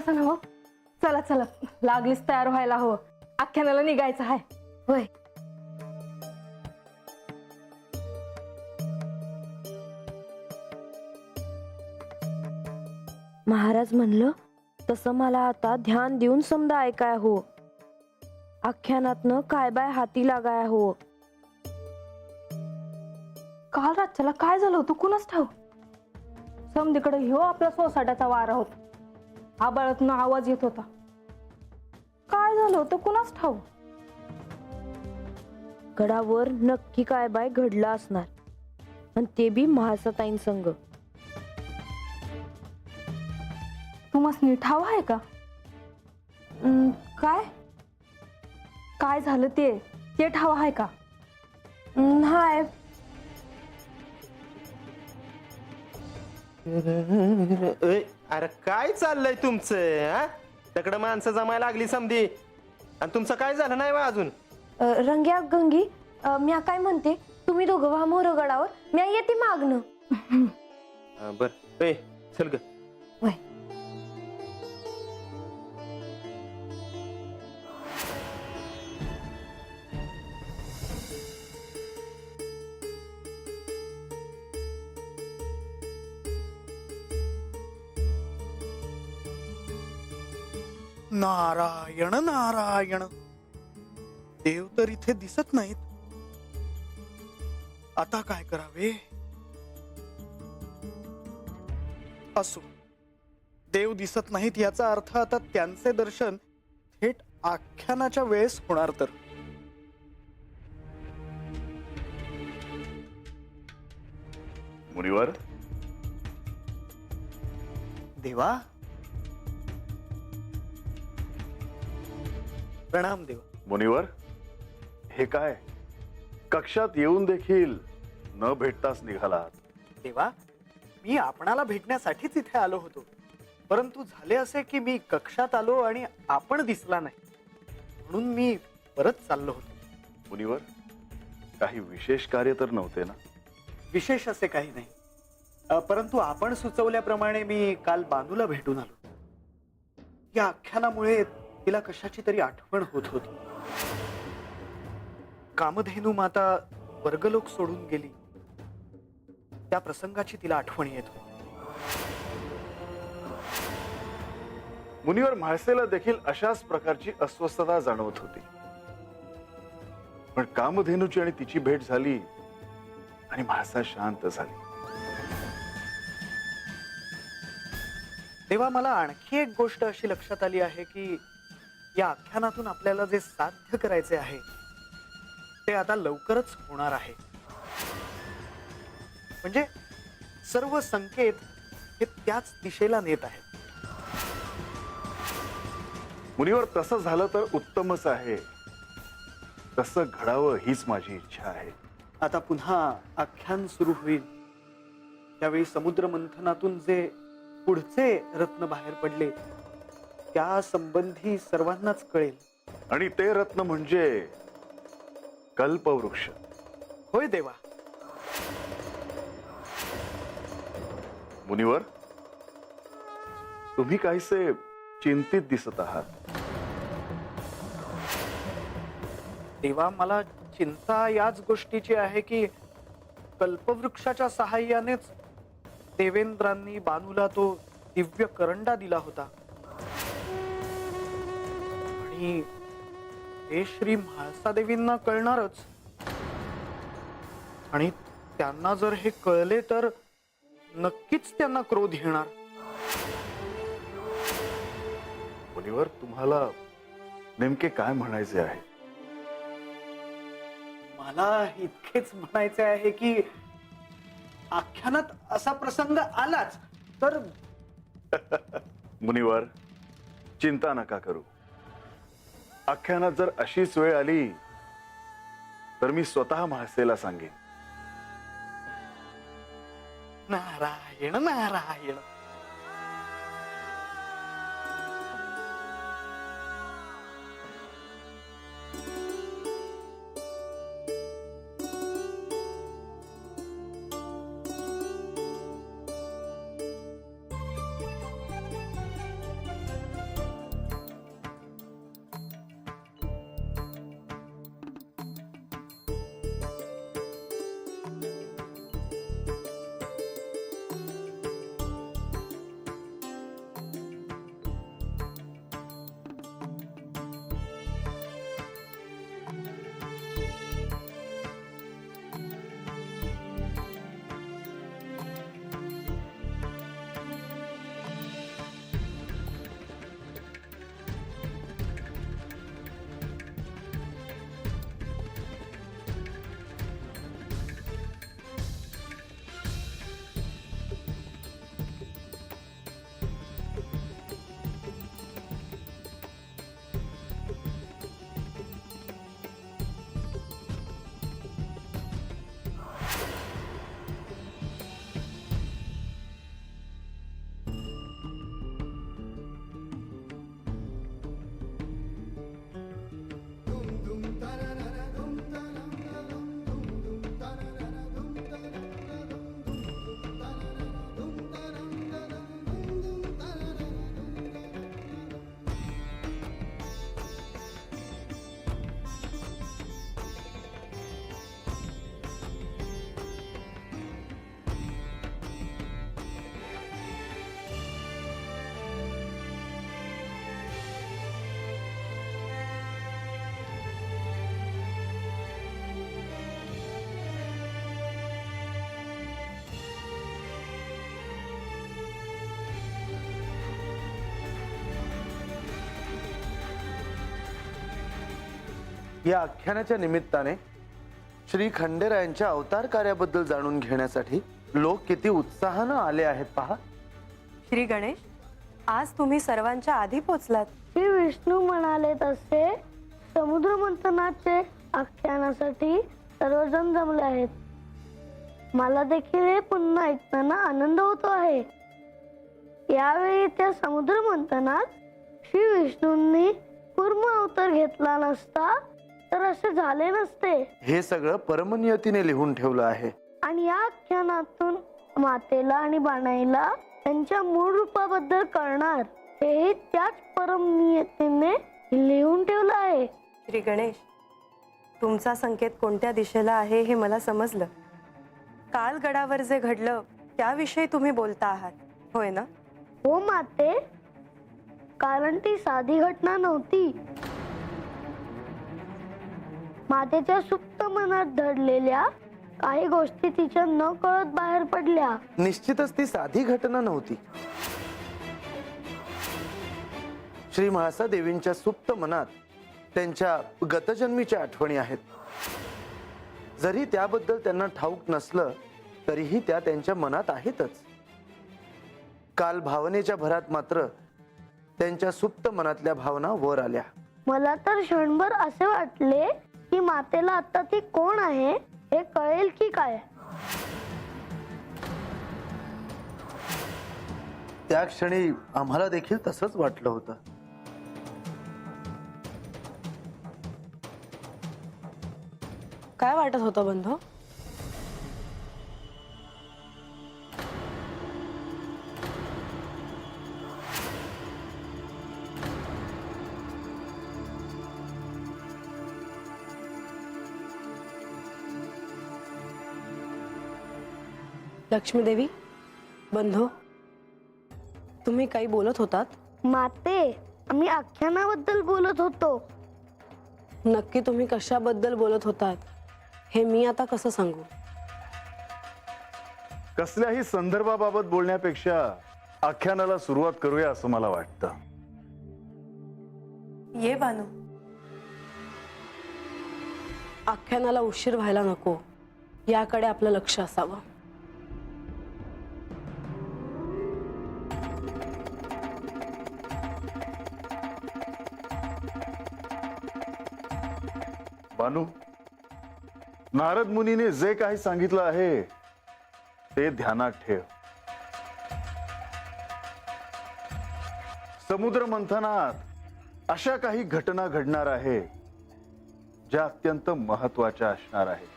तसं ना हो. चला चला, लागलीच तयार व्हायला हवं. आख्यानाला निघायचं आहे. होय. महाराज म्हणलं तसं मला आता ध्यान देऊन समजा ऐकाय हो. आख्यानातनं काय बाय हाती लागाय हो. काल रातच्याला काय झालं होतं कुणाच ठाव. समधीकडे ह्यो आपला सोसाट्याचा वारा होता. आबाळातनं आवाज येत होता. काय झालं होतं कुणाच ठाव. गडावर नक्की काय बाय घडलं असणार, आणि ते बी महासताईन संग. तुम्हाला ठाव आहे का? काय काय झालं ते ठाव आहे का? हाय. अरे काय चाललंय तुमचं? तिकडं माणसं जमायला लागली समधी, आणि तुमचं काय झालं नाही बा अजून? रंग्या गंगी, म्या काय म्हणते, तुम्ही दोघं व्हा मोर गडावर, म्या येते मागणं. बर चल ग. वय. नारायण नारायण. देव तर इथे दिसत नाहीत. आता काय करावे? असो, देव दिसत नाहीत याचा अर्थ आता त्यांचे दर्शन थेट आख्यानाच्या वेळेस होणार. तर मुनिवर, देवा, प्रणाम देवा. मुनिवर, हे काय? कक्षात येऊन देखील न भेटताच निघालात. देवा, मी आपणाला भेटण्यासाठीच इथे आलो होतो, परंतु झाले असे की मी कक्षात आलो आणि आपण दिसला नाही, म्हणून मी परत चाललो होतो. मुनिवर, काही विशेष कार्य तर नव्हते ना? विशेष असे काही नाही, परंतु आपण सुचवल्याप्रमाणे मी काल बानूला भेटून आलो. या आख्यानामुळे तिला कशाची तरी आठवण होत होती. कामधेनू माता वर्गलोक सोडून गेली, त्या प्रसंगाची तिला आठवण येत होती. मुनिवर, म्हाळसेला देखील अशाच प्रकारची अस्वस्थता जाणवत होती. पण कामधेनूची आणि तिची भेट झाली आणि म्हाळसा शांत झाली. तेव्हा मला आणखी एक गोष्ट अशी लक्षात आली आहे की या आख्यानातून आपल्याला जे साध्य करायचे आहे ते आता लवकरच होणार आहे. म्हणजे सर्व संकेत हे त्याच दिशेला नेत आहेत. मुनिवर, तसं झालं तर उत्तमच आहे. तसं घडावं हीच माझी इच्छा आहे. आता पुन्हा आख्यान सुरू होईल त्यावेळी समुद्र मंथनातून जे पुढचे रत्न बाहेर पडले त्या संबंधी सर्वांनाच कळेल. आणि ते रत्न म्हणजे कल्पवृक्ष. होय देवा. मुनिवर, तुम्ही काहीसे चिंतित दिसत आहात. तेव्हा मला चिंता याच गोष्टीची आहे की कल्पवृक्षाच्या सहाय्यानेच देवेंद्रांनी बानूला तो दिव्य करंडा दिला होता, आणि हे श्री म्हाळसा देवींना कळणारच, आणि त्यांना जर हे कळले तर नक्कीच त्यांना क्रोध येणार. मुनिवर, तुम्हाला नेमके काय म्हणायचे आहे? मला इतकेच म्हणायचे आहे की आख्यानात असा प्रसंग आलाच तर मुनिवर, चिंता नका करू. आख्यानात जर अशीच वेळ आली तर मी स्वतः म्हाळसेला सांगेन. नारायण नारायण. या आख्यानाच्या निमित्ताने श्री खंडेरायांच्या अवतार कार्याबद्दल जाणून घेण्यासाठी लोक किती उत्साहानं आले आहेत पहा. श्री गणेश, आज तुम्ही सर्वांच्या आधी पोचलात. श्री विष्णू म्हणाले तसे समुद्र मंथनाचे आख्यानासाठी सर्वजण जमले आहेत. मला देखील हे पुन्हा ऐकताना आनंद होतो आहे. यावेळी त्या समुद्र मंथनात श्री विष्णूंनी कूर्म अवतार घेतला नसता तर असे झाले नसते. हे सगळं परमनियतीने लिहून ठेवलं आहे. आणि या आख्यानातून मातेला आणि बाणाईला त्यांच्या मूळ रूपाबद्दल कळणार हेही त्याच परमनियतीने लिहून ठेवलं आहे. श्री गणेश, तुमचा संकेत कोणत्या दिशेला आहे हे मला समजलं. काल गडावर जे घडलं त्याविषयी तुम्ही बोलता आहात, होय ना? हो माते, कारण ती साधी घटना नव्हती. मातेच्या सुप्त मनात दडलेल्या काही गोष्टी तिच्या न कळत बाहेर पडल्या. निश्चितच ती साधी घटना नव्हती. श्री म्हाळसा देवींच्या सुप्त मनात त्यांच्या गतजन्मीच्या आठवणी आहेत. जरी त्याबद्दल त्यांना ठाऊक नसलं तरीही त्या त्यांच्या मनात आहेतच. काल भावनेच्या भरात मात्र त्यांच्या सुप्त मनातल्या भावना वर आल्या. मला तर क्षणभर असे वाटले की मातेला आता ती कोण आहे हे कळेल की काय. त्या क्षणी आम्हाला देखील तसंच वाटलं होतं. काय वाटत होतं बंधू? लक्ष्मी देवी, बंधू, तुम्ही काही बोलत होतात? माते, आम्ही आख्यानाबद्दल बोलत होतो. नक्की तुम्ही कशाबद्दल बोलत होतात हे मी आता कसं सांगू? कसल्याही संदर्भाबाबत बोलण्यापेक्षा आख्यानाला सुरुवात करूया असं मला वाटतं. ये बानू. आख्यानाला उशीर व्हायला नको याकडे आपलं लक्ष असावं. बानू, नारद मुनीने जे काही सांगितलं आहे ते ध्यानात ठेव. समुद्र मंथनात अशा काही घटना घडणार आहे ज्या अत्यंत महत्वाच्या असणार आहेत.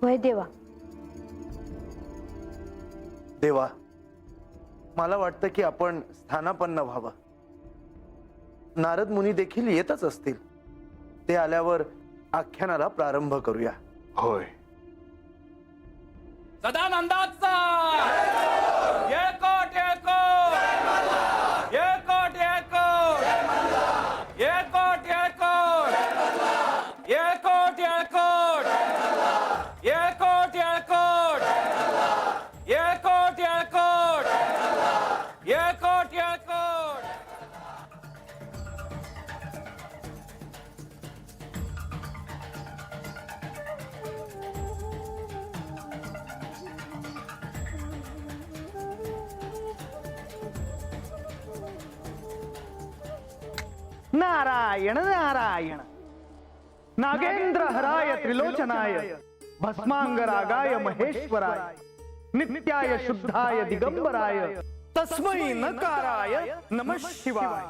होय देवा. देवा, मला वाटतं की आपण स्थानापन्न व्हावं. नारद मुनी देखील येतच असतील. ते आल्यावर आख्यानाला प्रारंभ करूया. होय. सदानंदाचा एकट एकट एकट एकट एकट एकट एकट एकट एकट एकट एकट एकट एकट. नारायण नारायण. नागेंद्र हराय त्रिलोचनाय भस्मांगरागाय महेश्वराय नित्याय शुद्धाय दिगंबराय तस्मै नकाराय नमः शिवाय.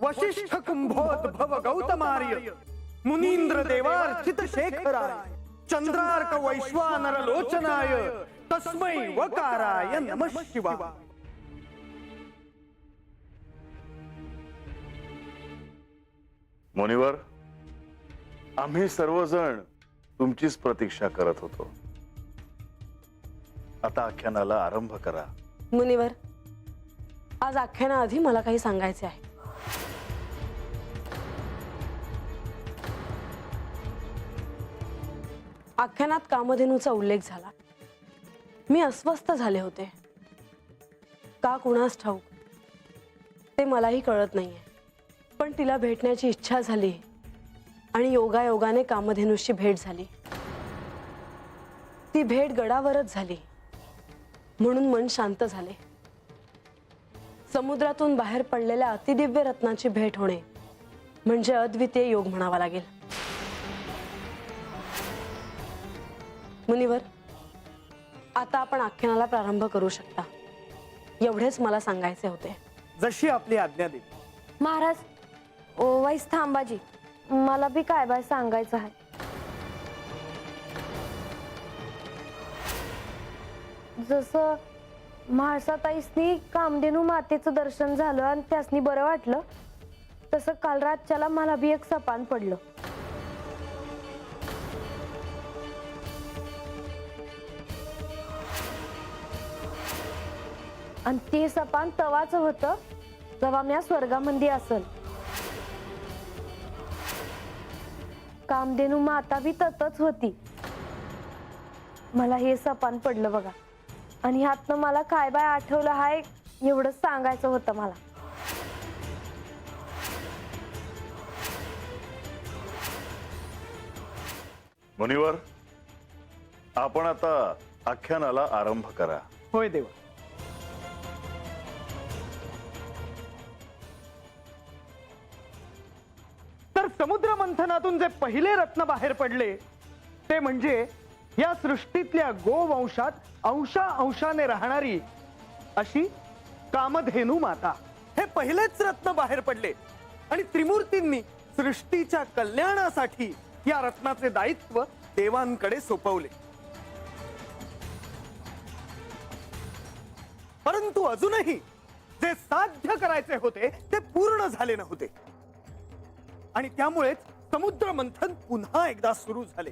वशिष्ठ कुंभोद्भव गौतमार्य मुनींद्र देवार्चित शेखराय चंद्रार्क वैश्वानर लोचनाय तस्मै वकाराय नमः शिवाय. मुनिवर, आम्ही सर्वजण तुमचीच प्रतीक्षा करत होतो. आता आख्यानाला आरंभ करा. मुनिवर, आज आख्यानाआधी मला काही सांगायचे आहे. आख्यानात कामधेनूचा उल्लेख झाला. मी अस्वस्थ झाले होते. का कुणास ठाऊक ते मलाही कळत नाहीये. पण तिला भेटण्याची इच्छा झाली आणि योगायोगाने कामधेनूशी भेट झाली. ती भेट गडावरच झाली म्हणून मन शांत झाले. समुद्रातून बाहेर पडलेल्या अतिदिव्य रत्नाची भेट होणे म्हणजे अद्वितीय योग म्हणावा लागेल. मुनिवर, आता आपण आख्यानाला प्रारंभ करू शकता. एवढेच मला सांगायचे होते. जशी आपली आज्ञा देवी. महाराज, वैस थांबाजी, मला बी काय बाय सांगायचं आहे. जसं म्हाळसाताईसनी कामधेनू मातेचं दर्शन झालं आणि त्यासनी बरं वाटलं, तसं काल रातच्याला मला बी एक सपान पडलं. आणि ते सपान तवाच होतं जेव्हा म्या स्वर्गामंदी असल. कामधेनू माता बी ततच होती. मला हे सपान पडलं बघा, आणि ह्यातनं मला काय बाय आठवलं हाय एवढंच सांगायचं होतं मला. मुनिवर, आपण आता आख्यानाला आरंभ करा. होय देवा. तर समुद्र मंथनातून जे पहिले रत्न बाहेर पडले ते म्हणजे या सृष्टीतल्या गोवंशात अंशाने राहणारी अशी कामधेनू माता. हे पहिलेच रत्न बाहेर पडले आणि त्रिमूर्तींनी सृष्टीच्या कल्याणासाठी या रत्नाचे दायित्व देवांकडे सोपवले. परंतु अजूनही जे साध्य करायचे होते ते पूर्ण झाले नव्हते आणि त्यामुळेच समुद्र मंथन पुन्हा एकदा सुरू झाले.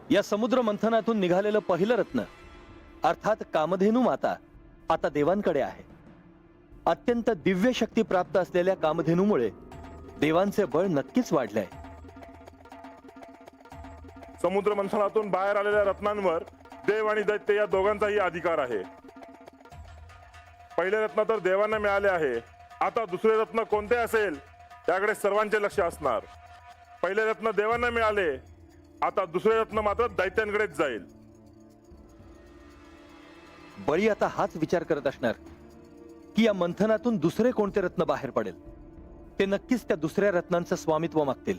या समुद्र मंथनातून निघालेलं पहिलं रत्न अर्थात कामधेनू माता आता देवांकडे आहे. अत्यंत दिव्य शक्ती प्राप्त असलेल्या कामधेनूमुळे देवांचे बळ नक्कीच वाढले आहे. समुद्र मंथनातून बाहेर आलेल्या रत्नांवर देव आणि दैत्य या दोघांचाही अधिकार आहे. पहिले रत्न तर देवांना मिळाले आहे. आता दुसरे रत्न कोणते असेल त्याकडे सर्वांचे लक्ष असणार. पहिले रत्न देवांना मिळाले, आता दुसरे रत्न मात्र दैत्यांकडेच जाईल. बळी आता हाच विचार करत असणार की या मंथनातून दुसरे कोणते रत्न बाहेर पडेल. ते नक्कीच त्या दुसऱ्या रत्नांचं स्वामित्व मागतील.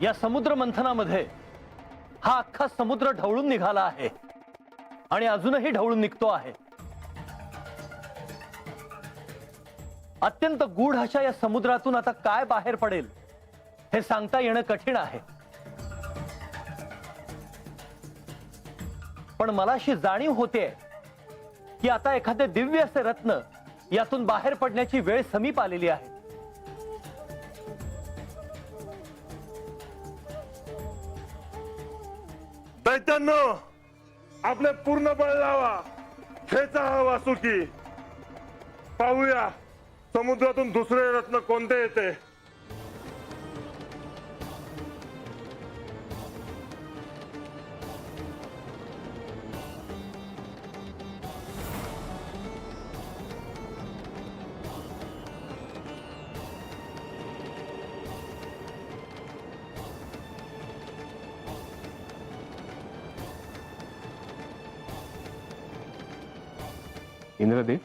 या समुद्र मंथनामध्ये हा अख्खा समुद्र ढवळून निघाला आहे आणि अजूनही ढवळून निघतो आहे. अत्यंत गूढ अशा या समुद्रातून आता काय बाहेर पडेल हे सांगता येणं कठीण आहे. पण मला अशी जाणीव होते की आता एखादे दिव्य असे रत्न यातून बाहेर पडण्याची वेळ समीप आलेली आहे. दैत्यांनो, आपले पूर्ण बळ लावा. खेचा हा वासुकी. पाहूया समुद्रातून दुसरे रत्न कोणते येते. इंद्रदेव,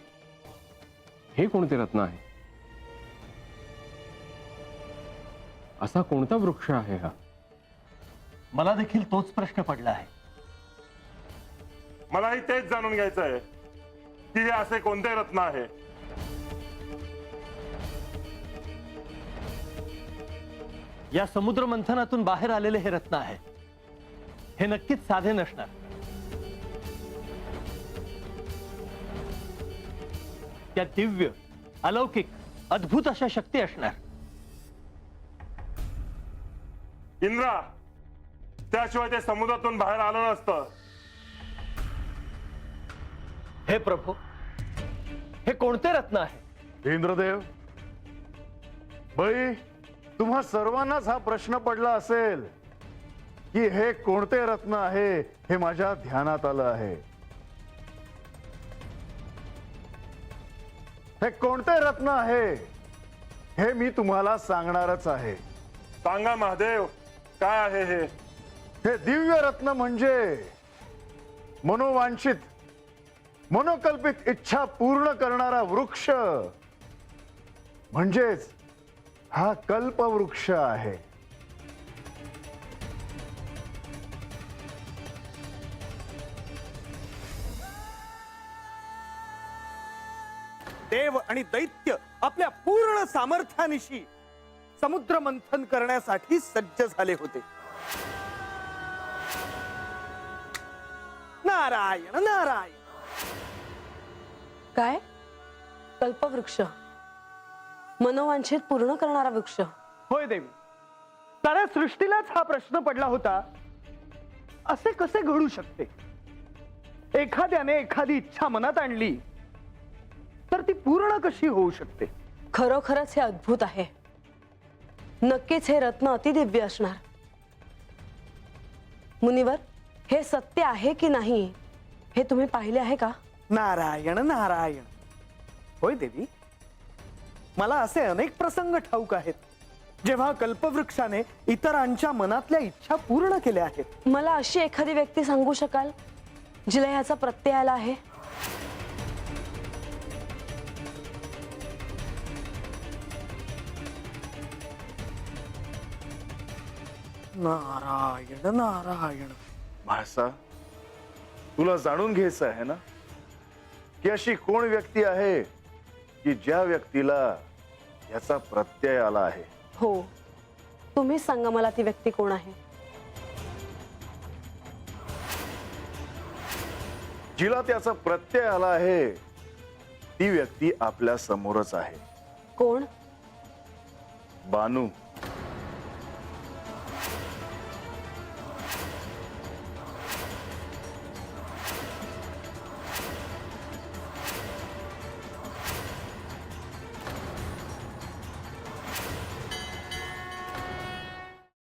हे कोणते रत्न आहे? असा कोणता वृक्ष आहे हा? मला देखील तोच प्रश्न पडला आहे. मलाही तेच जाणून घ्यायचं आहे की हे असे कोणते रत्न आहे. या समुद्र मंथनातून बाहेर आलेले हे रत्न आहे. हे नक्कीच साधे नसणार. त्या दिव्य, अलौकिक अद्भुत अशा शक्ती असणार. इंद्रा, त्याशिवाय ते समुद्रातून बाहेर आलं नसतं. हे प्रभू, हे कोणते रत्न आहे? इंद्रदेव, बाई, तुम्हा सर्वांनाच हा प्रश्न पडला असेल की हे कोणते रत्न आहे. हे माझ्या ध्यानात आलं आहे. हे कोणते रत्न आहे हे मी तुम्हाला सांगणारच आहे. सांगा महादेव, काय आहे हे? हे दिव्य रत्न म्हणजे मनोवांछित, मनोकल्पित इच्छा पूर्ण करणारा वृक्ष, म्हणजेच हा कल्पवृक्ष आहे. देव आणि दैत्य आपल्या पूर्ण सामर्थ्यानिशी समुद्र मंथन करण्यासाठी सज्ज झाले होते. नारायण नारायण. काय? कल्पवृक्ष, मनोवांछित पूर्ण करणारा वृक्ष. होय देवी, साऱ्या सृष्टीलाच हा प्रश्न पडला होता, असे कसे घडू शकते? एखाद्याने एखादी इच्छा मनात आणली तर ती पूर्ण कशी होऊ शकते? खरोखरच हे अद्भुत आहे. नक्कीच हे रत्न अतिदिव्य असणार. मुनिवर, हे सत्य आहे की नाही हे तुम्ही पाहिले आहे का? नारायण नारायण. होय देवी, मला असे अनेक प्रसंग ठाऊक आहेत जेव्हा कल्पवृक्षाने इतरांच्या मनातल्या इच्छा पूर्ण केल्या आहेत. मला अशी एखादी व्यक्ती सांगू शकाल जिला ह्याचा प्रत्यय आला आहे? नारायण नारायण. म्हाळसा, तुला जाणून घ्यायचं आहे ना की अशी कोण व्यक्ती आहे की ज्या व्यक्तीला याचा प्रत्यय आला आहे? हो, तुम्हीच सांगा मला ती व्यक्ती कोण आहे. जिला त्याचा प्रत्यय आला आहे ती व्यक्ती आपल्या समोरच आहे. कोण? बानू.